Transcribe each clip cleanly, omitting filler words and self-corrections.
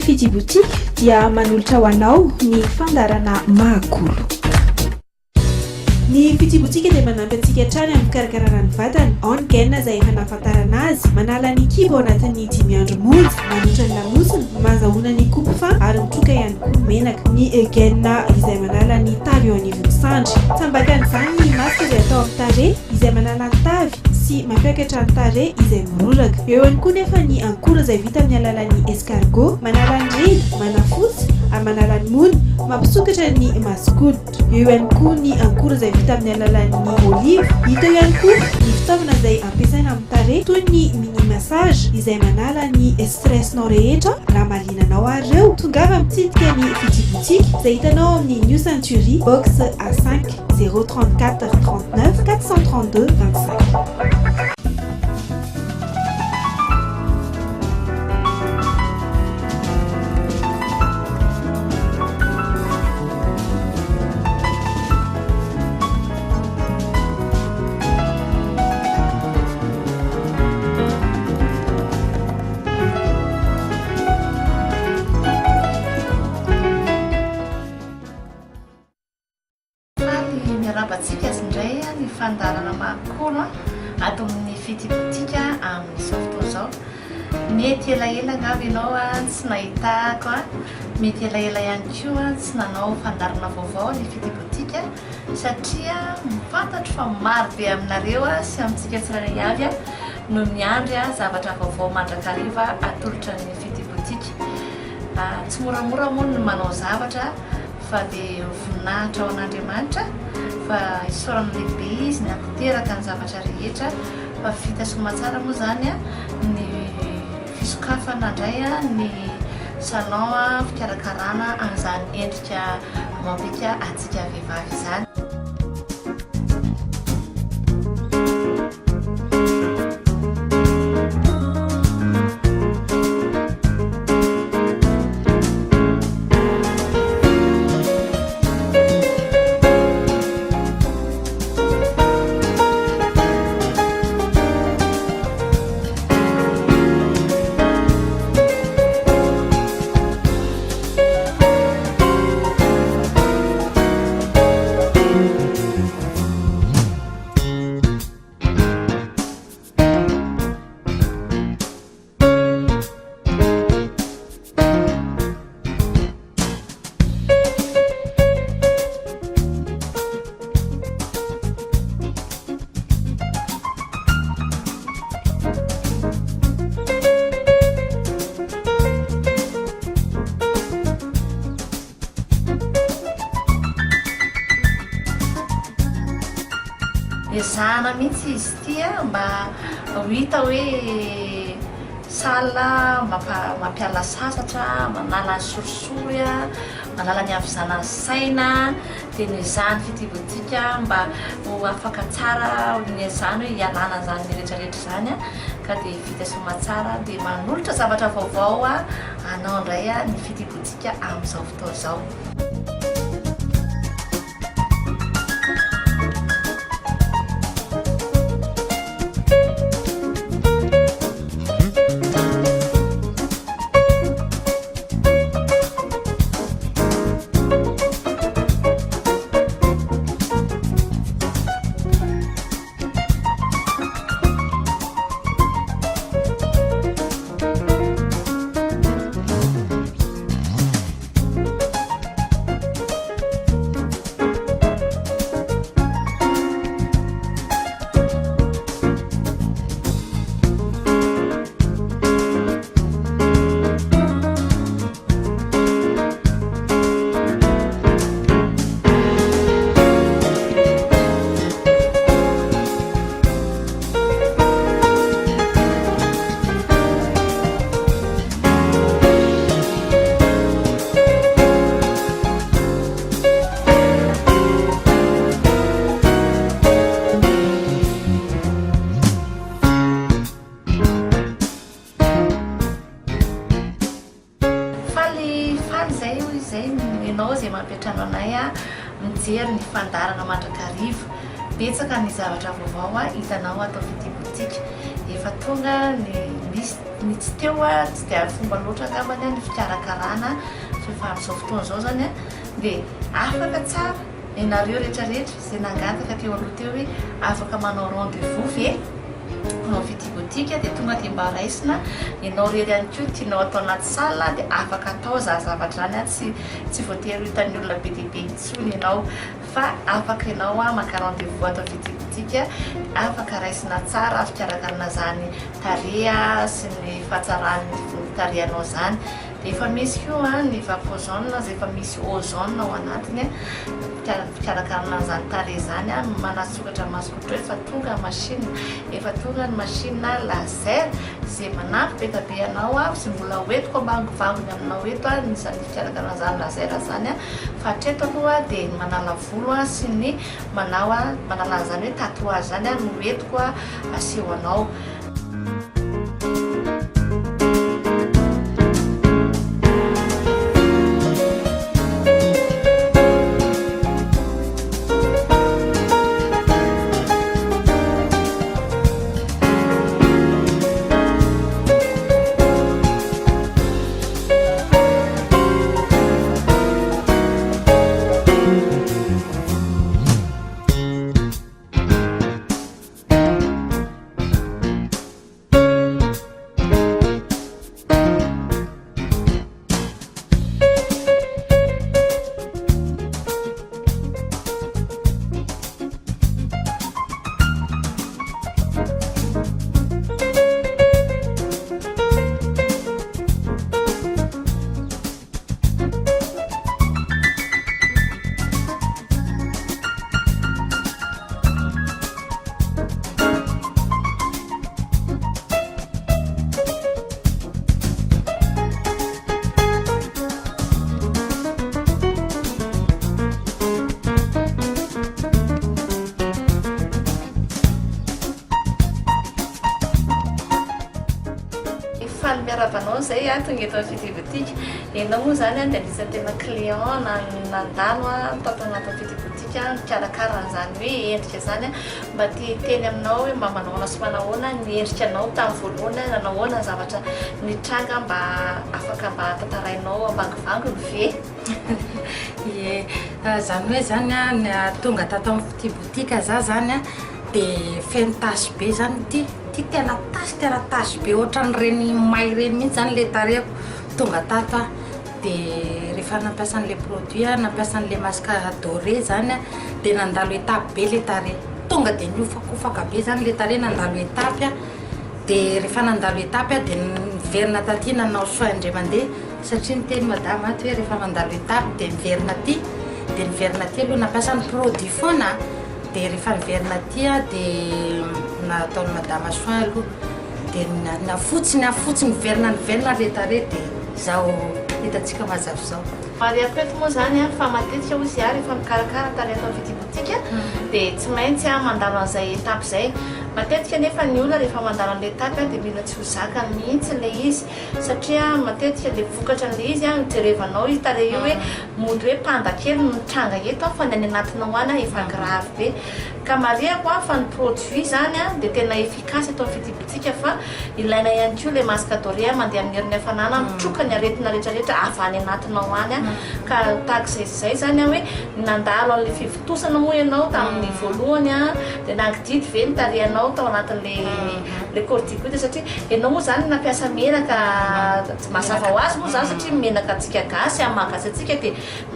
Fity boutique dia manolotra ho anao ny fandarana Mahakolo. Ny Fity boutique dia manampy antsika hatrany amin'ny fikarakarana ny vatana. Ao ny gaina izay efa nahafantarana azy, manala ny kibo ao anatin'ny 10 andro monja, manotra ny lamosina, mazahoana ny coupe-fin ary mitroka ihany koa menaka. Ny gaina izay manala ny tavy eo anivon'ny sandry. Tambakan'izany ny masaka izay atao amin'ny tarehy izay manala ny tavy sy mampiakatra ny tarehy izay miroraka. Eo ihany koa nefa ny ankora izay vita amin'ny alalan'ny escargot, manala ny rily, manafotsy, ary manala ny mony, mampisokatra ny masokoditra. Eo ihany koa ny ankora izay vita amin'ny alalan'ny olive. Hita ihany koa ny fitaovana izay ampiasaina amin'ny tarehy toy ny mini massage izay manala ny stressinao rehetra. Raha malinanao ary ireo, tongava mitsidika ny Fity boutique izay hitanao amin'ny New Century box A5 034 39 432 25. Fandarana Mahakolo ato amin'ny Fity boutique amin'izao fotoana izao. Mety elaela angamba ianao tsy nahitako mety elaela ihany koa tsy nanao fandarana vaovao ny Fity boutique satria mifantatra fa maro be aminareo sy amintsika tsirairay avy no miandry zavatra vaovao mandrakariva atolotra ny Fity boutique. Tsy moramora moa ny manao zavatra fa dia voninahitra ao an'Andriamanitra fa isaorana lehibe izy ny ampiteraka ny zavatra rehetra fa vita somatsara moa zany ny Fisokafan'ny indray ny salon fikarakarana an'izany endrika mambika atsika vehivavy izany. Ezahana mihitsy izy ity mba ho hita hoe sala mampiala sasatra, manala ny sorisory, manala ny havizana saina, dia ny ezahany Fity boutique mba ho afaka tsara ny ezahany hoe hialana zany rehetrarehetra zany ka dia vita somatsara dia manolotra zavatra vaovao anao indray ny Fity boutique amin'izao fotoana izao. ianao zay mampiatrano anay mijery ny fandarana mandrakariva betsaka ny zavatra vaovao hitanao atao Fity boutique efa tonga ny tsy teo tsy dia fomba loatra angambany ny fikarakarana rehefa amin'izao fotoana izao zany dia afaka tsara ianareo rehetrarehetra izay nangataka teo aloha teo hoe afaka manao rendez-vous ve manao visite boutique dia tonga dia mba raisina ianao rery ihany koa tianao atao anaty salle dia afaka atao zavatra zany tsy voatery hitan'ny olona be dia be intsony ianao fa afaka ianao maka rendez-vous atao visite boutique afaka raisina tsara fikarakarana zany tareha sy ny fahatsarany tarehanao zany dia efa misy koa ny vaovao zay efa misy ozone ao anatiny fikarakarana zany tareha zany manasokatra masokotra efa tonga machine efa tonga ny machine laser izay manampy be be anao sy mbola hoentiko ambangovangony aminao eto nisany fikarakarana zany laser zany fa hatreto aloha dia manala volo sy ny manala zany hoe tatouage zany no hoentiko aseho anao. Miarabanao zay tonga eto visite boutique ianao moa zany dia anisan'ny tena client nandalo tato anaty visite boutique mikarakara zany hoe endrika zany mba teny aminao hoe mba manahoana sy manahoana ny endrikanao tamin'ny voalohany nanahoana zavatra nitranga mba afaka mba tantarainao ambangivanginy ve ie zany hoe zany tonga tato amin'ny visite boutique za zany dia feno tasy be zany ty tena tasy be ohatran'ireny may reny mihitsy zany le tarehako tonga tato dia rehefa nampiasa an'le produit nampiasa an'le masque doré zany dia nandalo étape be le tarehy tonga dia niofakofaka be zany le tarehy nandalo étape dia rehefa nandalo étape dia niverina taty nanao soin indray mandeha satria niteny madama aty hoe rehefa mandalo étape dia niverina aty aloha nampiasa ny produit foana dia rehefa niverina aty dia nataony madama soin aloha dia nafotsiny niverina le tarehy dia zao hitantsika mazava zao. Mariako eto moa zany fa matetika ozy rehefa mikarakara tarehy atao visite boutique dia tsy maintsy mandalo an'izay étape zay matetika nefa ny olona rehefa mandalo an'le étape dia mila tsy ho zakany mihitsy le izy satria matetika le vokatra an'le izy mijerevanao izy tarehy io hoe mody hoe panda kely mitranga eto fa ny any anatinao any efa grave be ka mariako fa ny produit zany dia tena efficace atao visite boutique fa ilaina ihany koa le masque doré mandeha amin'ny herin'ny hafanana mitroka ny aretina rehetrarehetra avy any anatinao any ka tahaka izay zany hoe nandalo an'le fivitosana moa ianao tamin'ny voalohany dia nankididy ve ny tarehanao tao anatin'le corticoide satria ianao moa zany nampiasa menaka mazava ho azy moa zany satria menaka atsika gasy amin'ny mahagasy atsika dia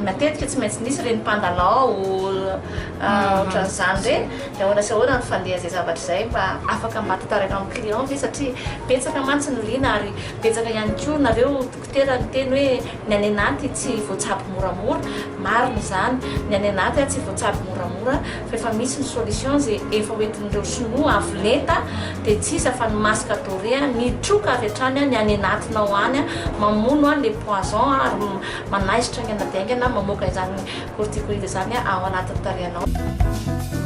matetika tsy maintsy nisy reny pandalao ohatran'izany reny dia ahoana sy ahoana ny fandeha zay zavatra izay mba afaka mba tantaraka amin'ny client ve satria betsaka mantsy ny liana ary betsaka ihany koa nareo dokotera ny teny hoe ny any anaty tsy voatsapy moramora marina zany ny any anaty tsy voatsapy moramora fa efa misy ny solution zay efa hoentin'ireo sinoa avolenta dia tsisa fa ny masque doré nitroka avy hatrany ny any anatinao any mamono le poison ary manaisitra ny anadaingana mamoaka izany corticoide zany ao anatin'ny tarehanao.